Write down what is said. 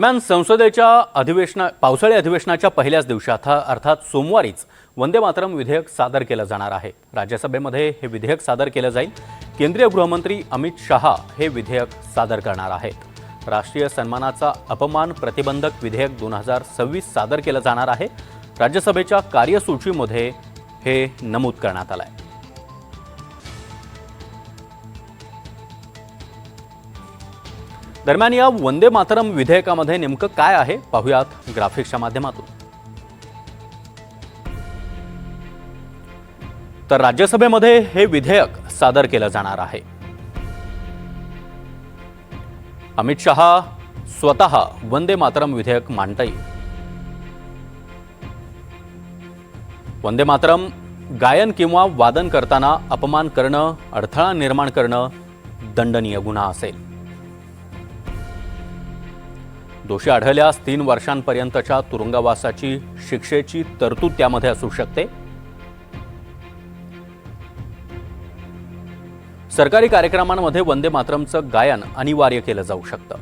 दरम्यान संसदेच्या पावसाळी अधिवेशनाच्या पहिल्याच दिवशी अर्थात सोमवारीच वंदे मातरम विधेयक सादर केलं जाणार आहे। राज्यसभेमध्ये हे विधेयक सादर केलं जाईल। केंद्रीय गृहमंत्री अमित शहा हे विधेयक सादर करणार आहेत। राष्ट्रीय सन्मानाचा अपमान प्रतिबंधक विधेयक 2026 सादर केलं जाणार आहे। राज्यसभेच्या कार्यसूचीमध्ये हे नमूद करण्यात आलं आहे। दरम्यान या वंदे मातरम विधेयकामध्ये नेमकं काय आहे पाहूयात ग्राफिक्सच्या माध्यमातून। तर राज्यसभेमध्ये हे विधेयक सादर केलं जाणार आहे। अमित शहा स्वतः वंदे मातरम विधेयक मांडतील। वंदे मातरम गायन किंवा वादन करताना अपमान करणं, अडथळा निर्माण करणं दंडनीय गुन्हा असेल। दोषी आढळल्यास 3 वर्षांपर्यंतच्या तुरुंगवासाची शिक्षेची तरतूद त्यामध्ये असू शकते। सरकारी कार्यक्रमांमध्ये वंदे मातरमचं गायन अनिवार्य केलं जाऊ शकतं।